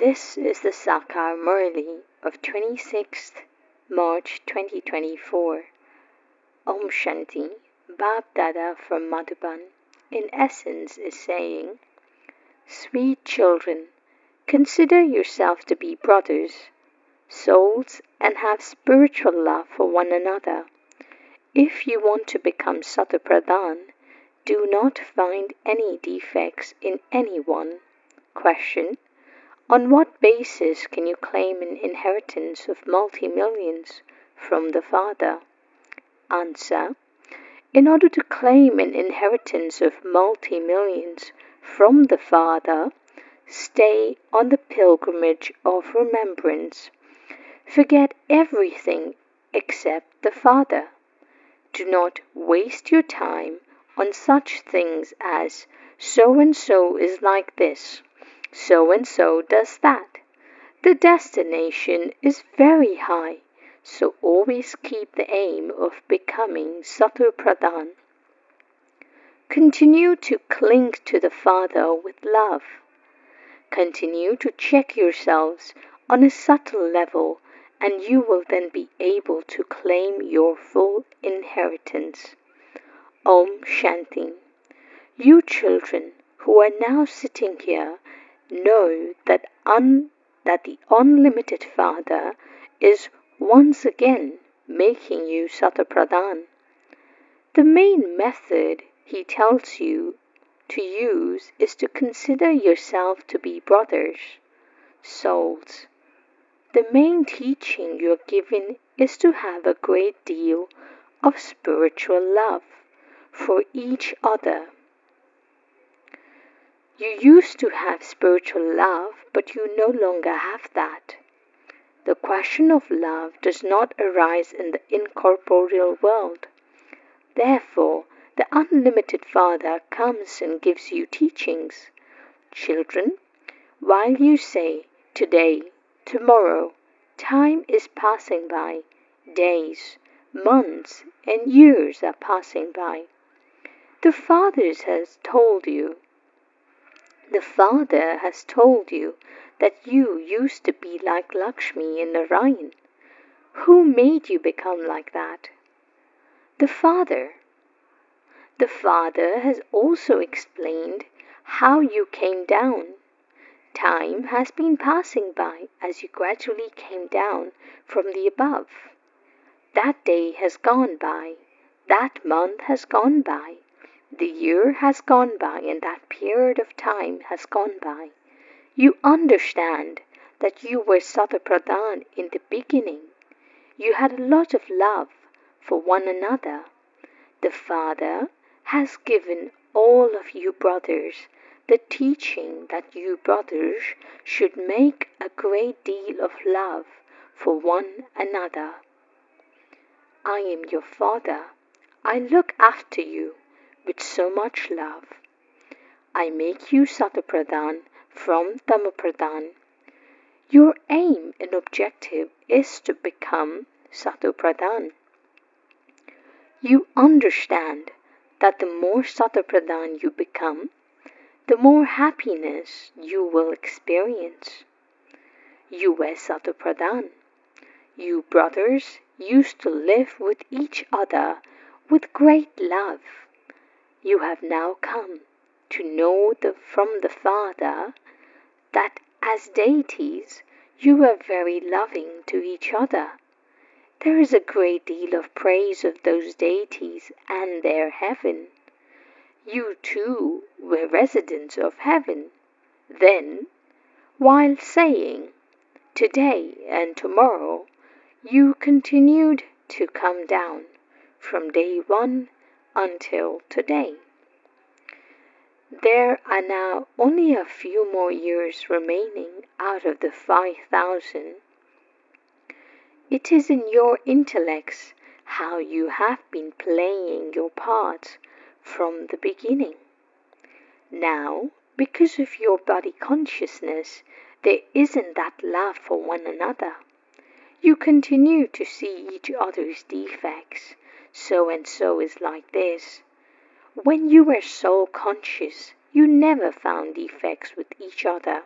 This is the Sakar Murli of 26th March 2024. Om Shanti, Bab Dada from Madhuban, in essence is saying, Sweet children, consider yourself to be brothers, souls, and have spiritual love for one another. If you want to become Satapradhan, do not find any defects in anyone. Question: on what basis can you claim an inheritance of multi-millions from the Father? Answer: in order to claim an inheritance of multi-millions from the Father, stay on the pilgrimage of remembrance. Forget everything except the Father. Do not waste your time on such things as so and so is like this, so and so does that. The destination is very high, so always keep the aim of becoming Satapradhan. Continue to cling to the Father with love. Continue to check yourselves on a subtle level, and you will then be able to claim your full inheritance. Om Shanti. You children who are now sitting here know that the unlimited Father is once again making you Satapradhan. The main method he tells you to use is to consider yourself to be brothers, souls. The main teaching you're given is to have a great deal of spiritual love for each other. You used to have spiritual love, but you no longer have that. The question of love does not arise in the incorporeal world. Therefore, the unlimited Father comes and gives you teachings. Children, while you say, today, tomorrow, time is passing by, days, months, and years are passing by. The Father has told you that you used to be like Lakshmi in Narayan. Who made you become like that? The Father. The Father has also explained how you came down. Time has been passing by as you gradually came down from the above. That day has gone by. That month has gone by. The year has gone by, and that period of time has gone by. You understand that you were Satapradhan in the beginning. You had a lot of love for one another. The Father has given all of you brothers the teaching that you brothers should make a great deal of love for one another. I am your Father. I look after you with so much love. I make you Satapradhan from Tamapradhan. Your aim and objective is to become Satapradhan. You understand that the more Satapradhan you become, the more happiness you will experience. You were Satapradhan. You brothers used to live with each other with great love. You have now come to know from the Father that as deities you are very loving to each other. There is a great deal of praise of those deities and their heaven. You too were residents of heaven. Then, while saying, today and tomorrow, you continued to come down from day one until today. There are now only a few more years remaining out of the 5,000. It is in your intellects how you have been playing your parts from the beginning. Now, because of your body consciousness, there isn't that love for one another. You continue to see each other's defects. So and so is like this. When you were soul conscious, you never found defects with each other.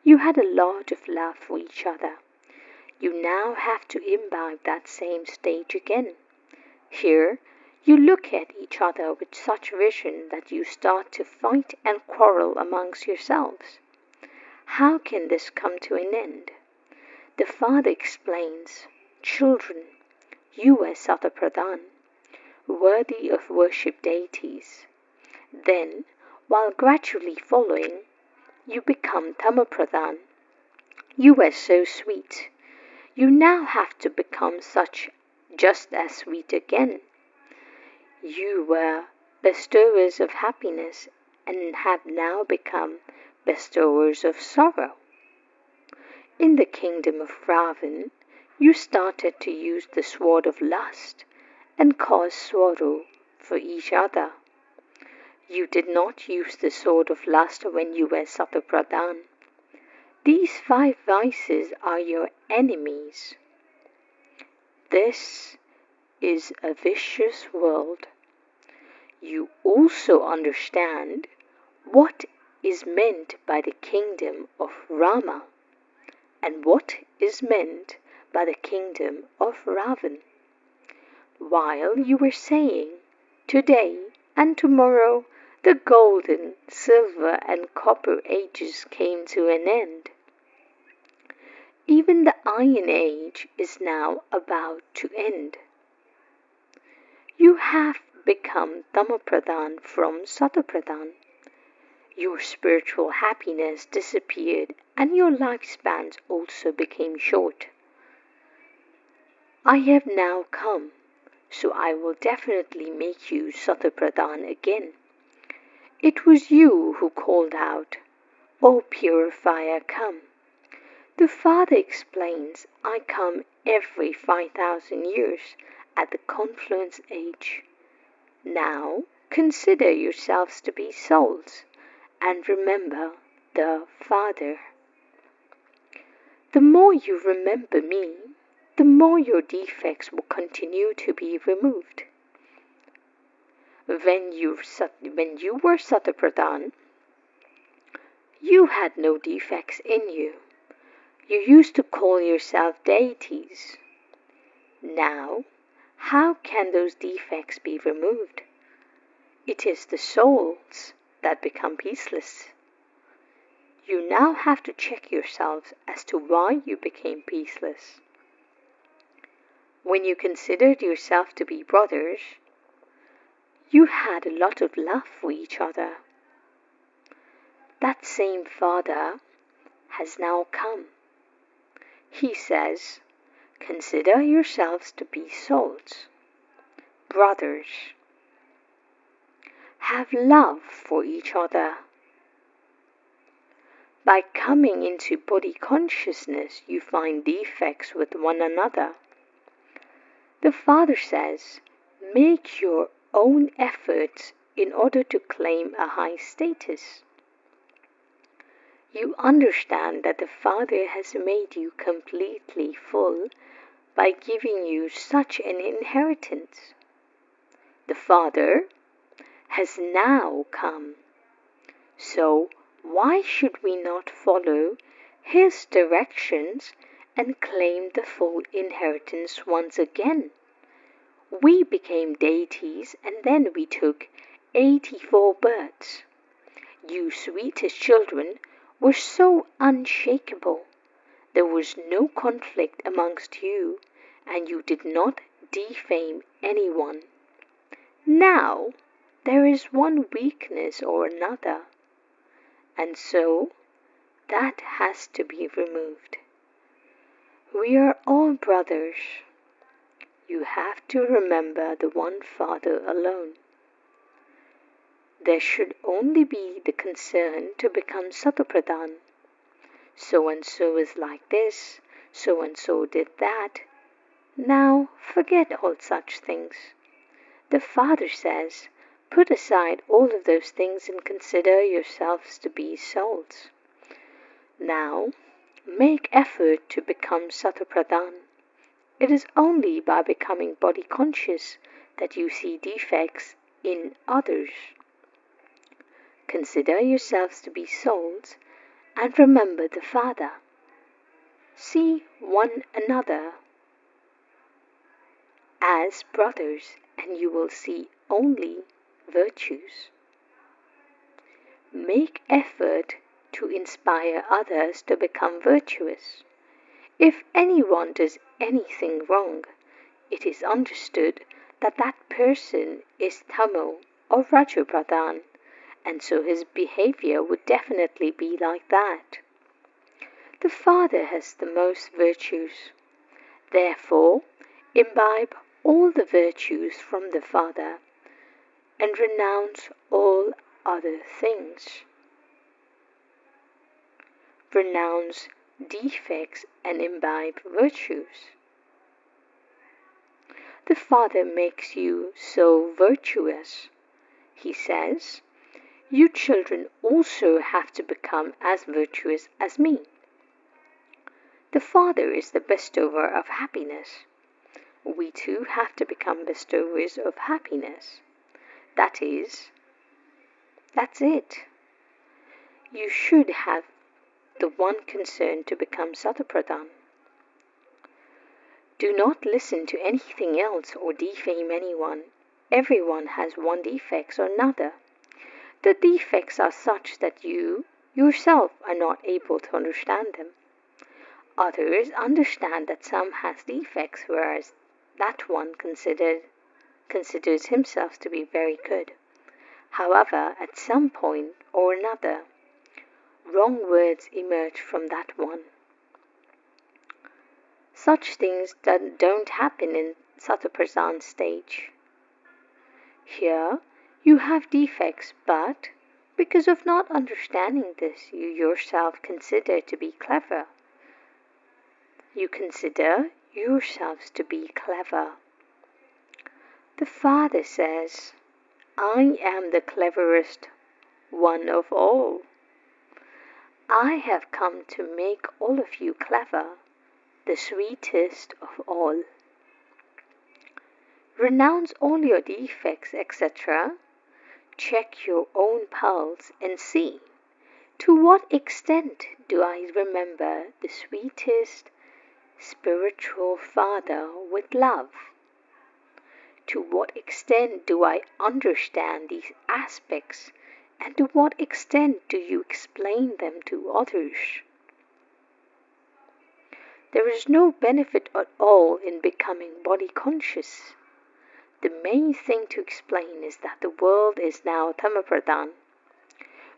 You had a lot of love for each other. You now have to imbibe that same stage again. Here, you look at each other with such vision that you start to fight and quarrel amongst yourselves. How can this come to an end? The father explains, "Children, you are Satapradhan, worthy of worship deities. Then, while gradually following, you become Tamapradhan. You were so sweet. You now have to become such just as sweet again. You were bestowers of happiness and have now become bestowers of sorrow. In the kingdom of Ravan, you started to use the sword of lust and cause sorrow for each other. You did not use the sword of lust when you were Satapradhan. These 5 vices are your enemies. This is a vicious world. You also understand what is meant by the kingdom of Rama and what is meant by the kingdom of Ravan. While you were saying, today and tomorrow the golden, silver and copper ages came to an end. Even the Iron Age is now about to end. You have become Tamapradhan from Satapradhan. Your spiritual happiness disappeared and your lifespans also became short. I have now come, so I will definitely make you Satapradhan again. It was you who called out, "O purifier, come." The father explains, "I come every 5,000 years at the confluence age. Now consider yourselves to be souls and remember the Father. The more you remember me, the more your defects will continue to be removed. When you were Satapradhan, you had no defects in you. You used to call yourself deities. Now, how can those defects be removed? It is the souls that become peaceless. You now have to check yourselves as to why you became peaceless. When you considered yourself to be brothers, you had a lot of love for each other. That same Father has now come. He says, consider yourselves to be souls, brothers. Have love for each other. By coming into body consciousness, you find defects with one another. The Father says, make your own efforts in order to claim a high status. You understand that the Father has made you completely full by giving you such an inheritance. The Father has now come. So why should we not follow His directions and claim the full inheritance once again? We became deities and then we took 84 births. You sweetest children were so unshakable. There was no conflict amongst you and you did not defame anyone. Now there is one weakness or another, and so that has to be removed. We are all brothers. You have to remember the one Father alone. There should only be the concern to become Satapradhan. So and so is like this, so and so did that. Now forget all such things. The Father says, put aside all of those things and consider yourselves to be souls. Now, make effort to become Satapradhan. It is only by becoming body conscious that you see defects in others. Consider yourselves to be souls and remember the Father. See one another as brothers, and you will see only virtues. Make effort to inspire others to become virtuous. If anyone does anything wrong, it is understood that that person is Tamo or Rajapradhan, and so his behavior would definitely be like that. The Father has the most virtues. Therefore, imbibe all the virtues from the Father and renounce all other things. Renounce defects and imbibe virtues. The Father makes you so virtuous. He says, "You children also have to become as virtuous as me." The Father is the bestower of happiness. We too have to become bestowers of happiness. That's it. You should have the one concern to become Satapradhan. Do not listen to anything else or defame anyone. Everyone has one defect or another. The defects are such that you yourself are not able to understand them. Others understand that some has defects, whereas that one considers himself to be very good. However, at some point or another, wrong words emerge from that one. Such things don't happen in Satapradhan stage. Here, you have defects, but because of not understanding this, you yourself consider to be clever. You consider yourselves to be clever. The Father says, "I am the cleverest one of all. I have come to make all of you clever, the sweetest of all. Renounce all your defects, etc. Check your own pulse and see, to what extent do I remember the sweetest spiritual Father with love? To what extent do I understand these aspects, and to what extent do you explain them to others?" There is no benefit at all in becoming body conscious. The main thing to explain is that the world is now Tamapradhan.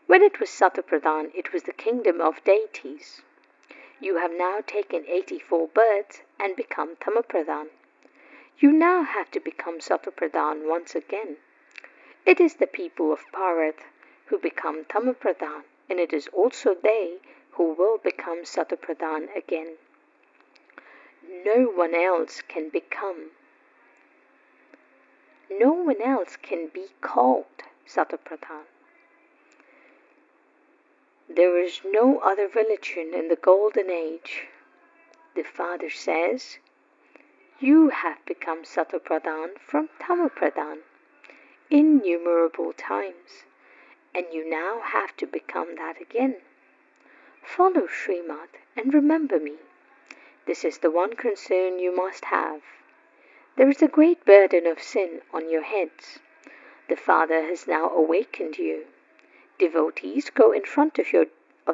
When it was Satapradhan, it was the kingdom of deities. You have now taken 84 births and become Tamapradhan. You now have to become Satapradhan once again. It is the people of Bharat who become Tamapradhan, and it is also they who will become Satapradhan again. No one else can be called Satapradhan. There is no other religion in the golden age. The Father says, "You have become Satapradhan from Tamapradhan innumerable times, and you now have to become that again. Follow Srimad and remember me. This is the one concern you must have. There is a great burden of sin on your heads. The Father has now awakened you. Devotees go in front of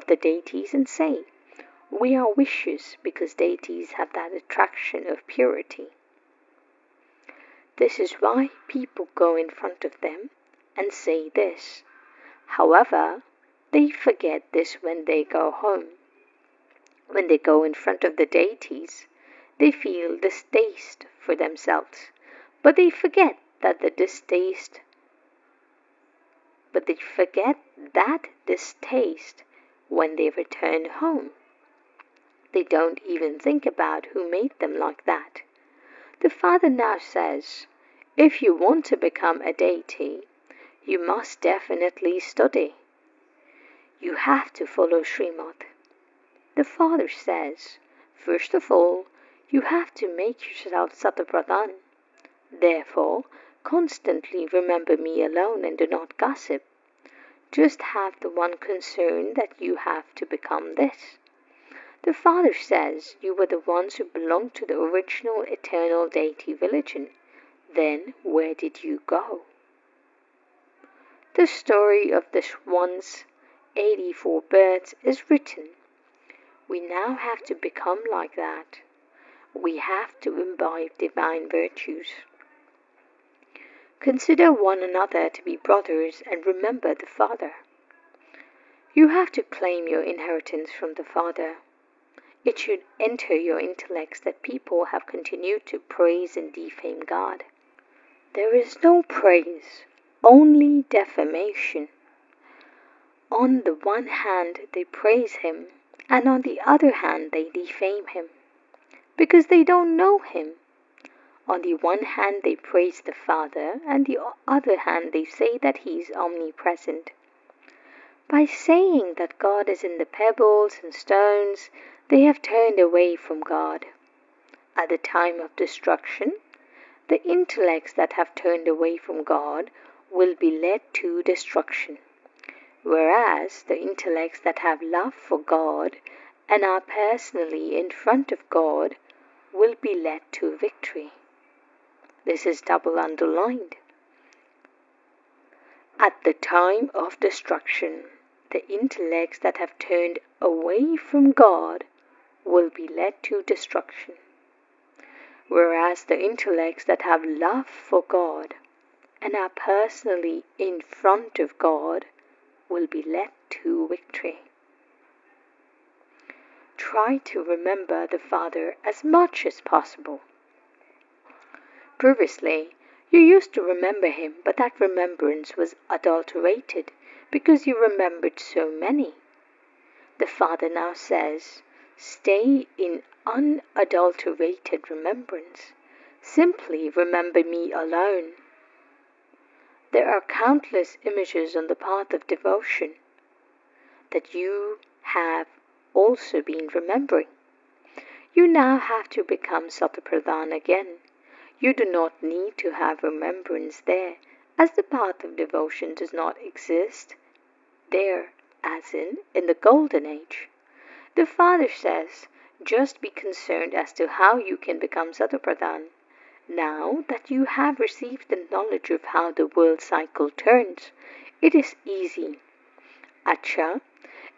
the deities and say, 'We are vicious,' because deities have that attraction of purity. This is why people go in front of them and say this. However, they forget this when they go home. When they go in front of the deities, they feel distaste for themselves, but they forget that distaste when they return home. They don't even think about who made them like that. The Father now says, if you want to become a deity, you must definitely study. You have to follow Srimad. The Father says, first of all, you have to make yourself Satapradhan. Therefore, constantly remember me alone and do not gossip. just have the one concern that you have to become this. The Father says you were the ones who belonged to the original eternal deity religion. Then where did you go? The story of the one's 84 births is written. We now have to become like that. We have to imbibe divine virtues. Consider one another to be brothers and remember the Father. You have to claim your inheritance from the Father. It should enter your intellects that people have continued to praise and defame God. There is no praise, only defamation. On the one hand, they praise Him, and on the other hand, they defame Him, because they don't know Him. On the one hand, they praise the Father, and the other hand, they say that He is omnipresent. By saying that God is in the pebbles and stones, they have turned away from God. At the time of destruction, the intellects that have turned away from God will be led to destruction, whereas the intellects that have love for God and are personally in front of God will be led to victory. This is double underlined. At the time of destruction, the intellects that have turned away from God will be led to destruction, whereas the intellects that have love for God and are personally in front of God will be led to victory. Try to remember the Father as much as possible. Previously, you used to remember Him, but that remembrance was adulterated because you remembered so many. The Father now says, stay in unadulterated remembrance. Simply remember me alone. There are countless images on the path of devotion that you have also been remembering. You now have to become Satapradhan again. You do not need to have remembrance there, as the path of devotion does not exist there, as in the Golden Age. The Father says, just be concerned as to how you can become Satapradhan. Now that you have received the knowledge of how the world cycle turns, it is easy. Acha,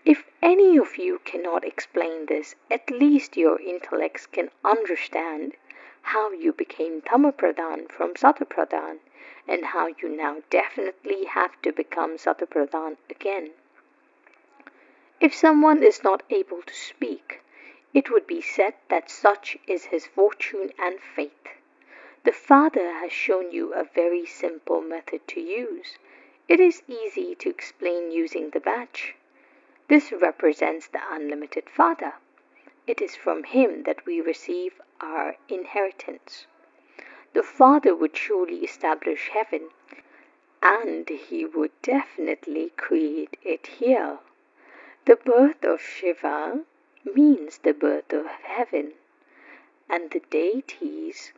if any of you cannot explain this, at least your intellects can understand how you became Tamapradhan from Satapradhan and how you now definitely have to become Satapradhan again. If someone is not able to speak, it would be said that such is his fortune and fate. The Father has shown you a very simple method to use. It is easy to explain using the badge. This represents the unlimited Father. It is from Him that we receive our inheritance. The Father would surely establish heaven, and He would definitely create it here. The birth of Shiva means the birth of heaven, and the deities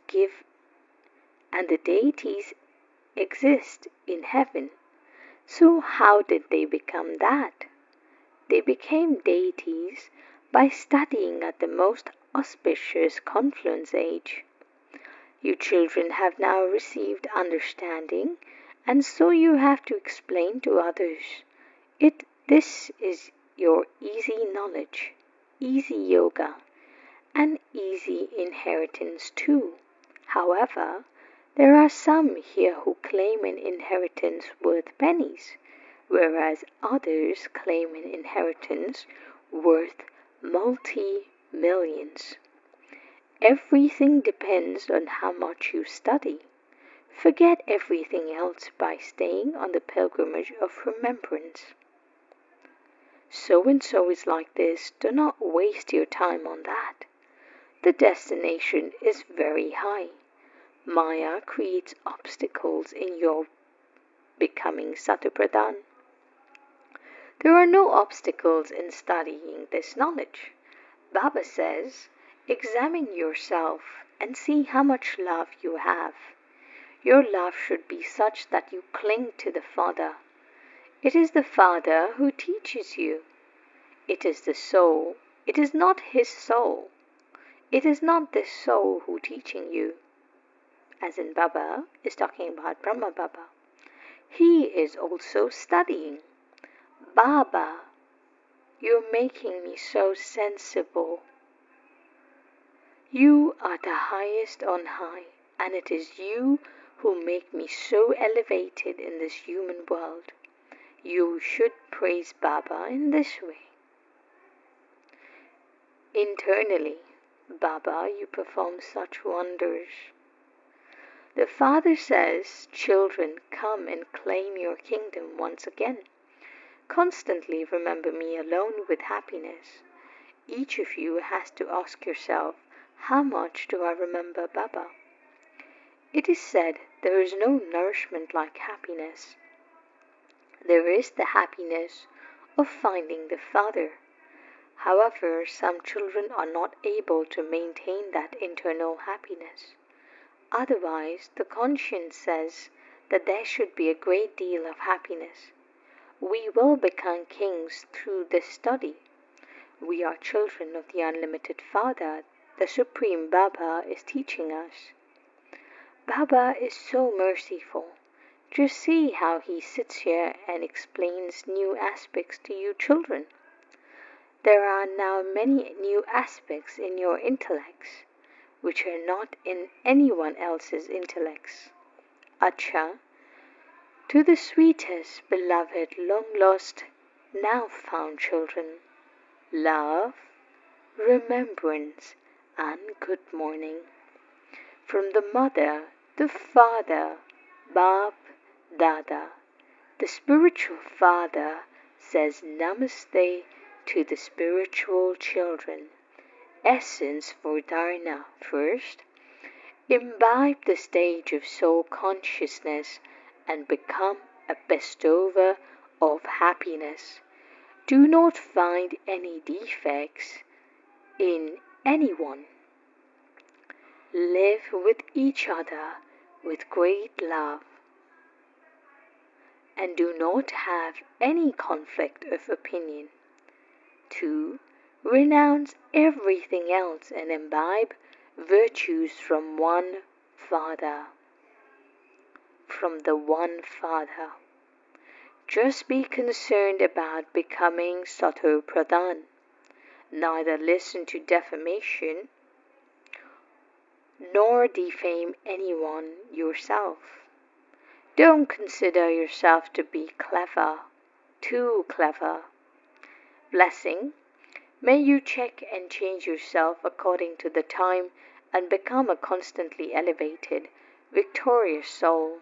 exist in heaven. So how did they become that? They became deities by studying at the most auspicious confluence age. You children have now received understanding, and so you have to explain to others. This is your easy knowledge, easy yoga, and easy inheritance too. However, there are some here who claim an inheritance worth pennies, whereas others claim an inheritance worth multi-millions. Everything depends on how much you study. Forget everything else by staying on the pilgrimage of remembrance. So-and-so is like this, do not waste your time on that. The destination is very high. Maya creates obstacles in your becoming Satapradhan. There are no obstacles in studying this knowledge. Baba says, examine yourself and see how much love you have. Your love should be such that you cling to the Father. It is the Father who teaches you. It is the soul. It is not his soul. It is not this soul who teaching you. As in Baba is talking about Brahma Baba. He is also studying. Baba, you're making me so sensible. You are the highest on high, and it is you who make me so elevated in this human world. You should praise Baba in this way. Internally, Baba, you perform such wonders. The Father says, children, come and claim your kingdom once again. Constantly remember me alone with happiness. Each of you has to ask yourself, how much do I remember Baba? It is said there is no nourishment like happiness. There is the happiness of finding the Father. However, some children are not able to maintain that internal happiness. Otherwise, the conscience says that there should be a great deal of happiness. We will become kings through this study. We are children of the unlimited Father. The Supreme Baba is teaching us. Baba is so merciful. Just see how he sits here and explains new aspects to you children. There are now many new aspects in your intellects, which are not in anyone else's intellects. Acha, to the sweetest, beloved, long-lost, now found children, love, remembrance, and good morning. From the mother, the father, Bap, Dada, the spiritual father says Namaste to the spiritual children. Essence for dharana. First, imbibe the stage of soul consciousness and become a bestower of happiness. Do not find any defects in anyone. Live with each other with great love, and do not have any conflict of opinion. 2. Renounce everything else and imbibe virtues from one Father. From the one Father. Just be concerned about becoming Sato Pradhan. Neither listen to defamation nor defame anyone yourself. Don't consider yourself to be clever, too clever. Blessing, may you check and change yourself according to the time and become a constantly elevated, victorious soul.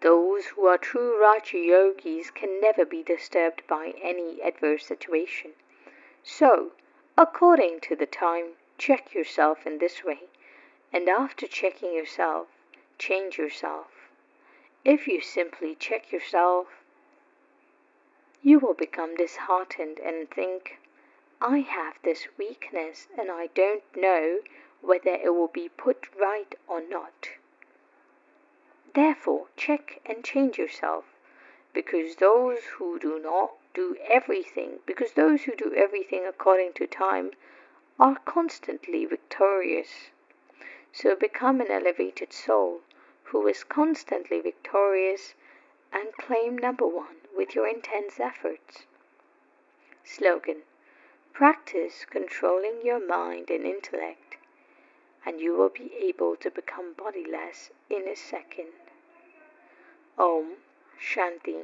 Those who are true Raja Yogis can never be disturbed by any adverse situation. So, according to the time, check yourself in this way, and after checking yourself, change yourself. If you simply check yourself, you will become disheartened and think, I have this weakness and I don't know whether it will be put right or not. Therefore, check and change yourself, because those who do everything according to time are constantly victorious. So become an elevated soul who is constantly victorious and claim number one with your intense efforts. Slogan: practice controlling your mind and intellect, and you will be able to become bodiless in a second. Om Shanti.